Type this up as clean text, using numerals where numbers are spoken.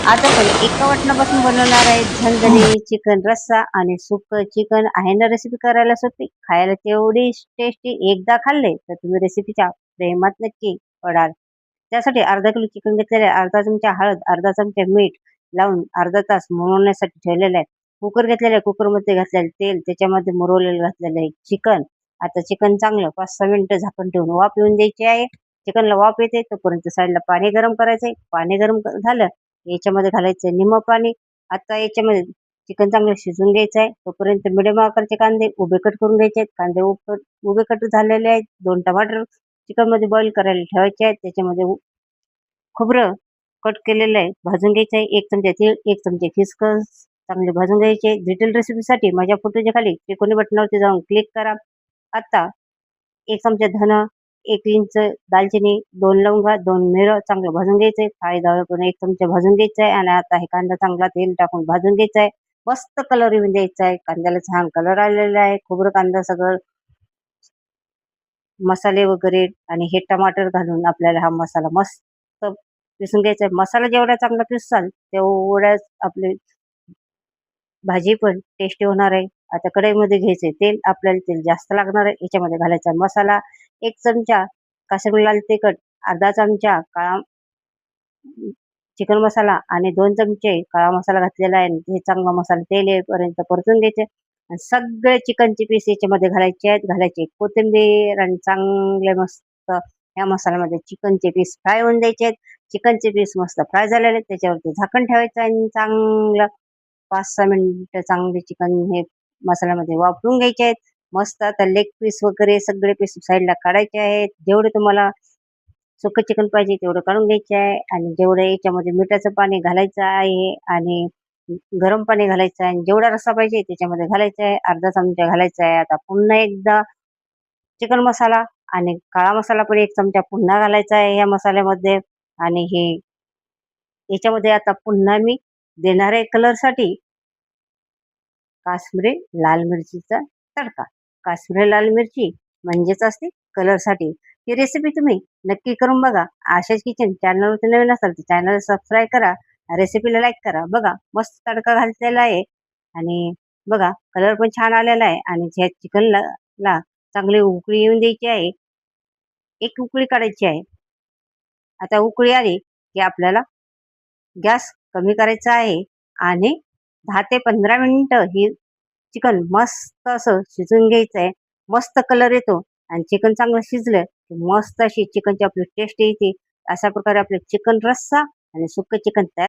आज आपण एका वाटणापासून बनवणार आहे झणझणी चिकन रस्सा आणि सुक्क चिकन. आहे ना रेसिपी करायला सोपी, खायला तेवढी टेस्टी. एकदा खाल्ले तर तुम्ही रेसिपीच्या प्रेमात नक्की पडाल. त्यासाठी अर्धा किलो चिकन घेतलेलं आहे, अर्धा चमचा हळद, अर्धा चमचा मीठ लावून अर्धा तास मुरवण्यासाठी ठेवलेलं आहे. कुकर घेतलेलं आहे, कुकरमध्ये घातलेलं तेल, त्याच्यामध्ये मुरवलेलं घातलेलं आहे चिकन. आता चिकन चांगलं 5-6 मिनिटं झाकण ठेवून वाफ येऊन द्यायची आहे. चिकनला वाफ येते तोपर्यंत साईडला पाणी गरम करायचंय. पाणी गरम झालं याच्यामध्ये घालायचं निम्म पाणी. आता याच्यामध्ये चिकन चांगलं शिजून घ्यायचं आहे. तोपर्यंत मिडियम आकारचे कांदे उभे कट करून घ्यायचे आहेत. कांदे उभे कट झालेले आहेत. 2 टमाटर चिकनमध्ये बॉईल करायला ठेवायचे आहेत. त्याच्यामध्ये खोबरं कट केलेलं आहे भाजून घ्यायचं आहे. 1 चमचा तीळ, 1 चमचे खिसखस चांगले भाजून घ्यायचे. डिटेल रेसिपीसाठी माझ्या फोटोच्या खाली त्रिकोणी बटनावरती जाऊन क्लिक करा. आता 1 चमचा धन, 1 इंच दालचिनी, 2 लवंगा, 2 मिरं चांगलं भाजून घ्यायचंय. काळी पण 1 चमचा भाजून घ्यायचा आहे आणि आता हे कांदा चांगला तेल टाकून भाजून घ्यायचा आहे. मस्त कलर येऊन द्यायचा आहे. कांद्याला छान कलर आलेला आहे. खोबरं, कांदा सगळं मसाले वगैरे आणि हे टमाटर घालून आपल्याला हा मसाला मस्त पिसून घ्यायचा आहे. मसाला जेवढा चांगला पिसाल तेवढ्याच आपली भाजी पण टेस्टी होणार आहे. आता कढईमध्ये घ्यायचे तेल, आपल्याला तेल जास्त लागणार आहे. याच्यामध्ये घालायचा मसाला 1 चमचा काश्मीरी लाल तिखट, अर्धा चमचा काळा चिकन मसाला आणि 2 चमचे काळा मसाला घातलेला आहे. हे चांगला मसाला तेल येईपर्यंत परतून घ्यायचे आणि सगळे चिकनचे पीस याच्यामध्ये घालायचे आहेत. घालायची कोथिंबीर आणि चांगले मस्त या मसाल्यामध्ये चिकनचे पीस फ्राय होऊन द्यायचे आहेत. चिकनचे पीस मस्त फ्राय झालेले आहेत. त्याच्यावरती झाकण ठेवायचं आणि चांगलं 5-6 मिनिटं चांगले चिकन हे मसाल्यामध्ये वाफवून घ्यायचे आहेत. मस्त आता लेग पीस वगैरे सगळे पीस साईडला काढायचे आहेत. जेवढे तुम्हाला सुकं चिकन पाहिजे तेवढं काढून घ्यायचे आहे आणि जेवढं याच्यामध्ये मिठाचं पाणी घालायचं आहे आणि गरम पाणी घालायचं आहे आणि जेवढा रस्सा पाहिजे त्याच्यामध्ये घालायचा आहे. अर्धा चमचा घालायचा आहे. आता पुन्हा एकदा चिकन मसाला आणि काळा मसाला पण 1 चमचा पुन्हा घालायचा आहे या मसाल्यामध्ये आणि हे याच्यामध्ये आता पुन्हा मी देणार आहे कलरसाठी काश्मिरी लाल मिरचीचा तडका. काश्मिरी लाल मिरची म्हणजेच असते कलरसाठी. ही रेसिपी तुम्ही नक्की करून बघा. आशाच किचन चॅनलवरती नवीन असाल तर चॅनल सबस्क्राईब करा. रेसिपीला लाईक करा. बघा मस्त तडका घातलेला आहे आणि बघा कलर पण छान आलेला आहे आणि ह्या चिकनला चांगली उकळी येऊन द्यायची आहे. 1 उकळी काढायची आहे. आता उकळी आली की आपल्याला गॅस कमी करायचा आहे आणि 10 ते 15 मिनिटं ही चिकन मस्त असं शिजून घ्यायचं आहे. मस्त कलर येतो आणि चिकन चांगलं शिजलं की मस्त अशी चिकनची आपली टेस्ट येते. अशा प्रकारे आपले चिकन रस्सा आणि सुक्कं चिकन तयार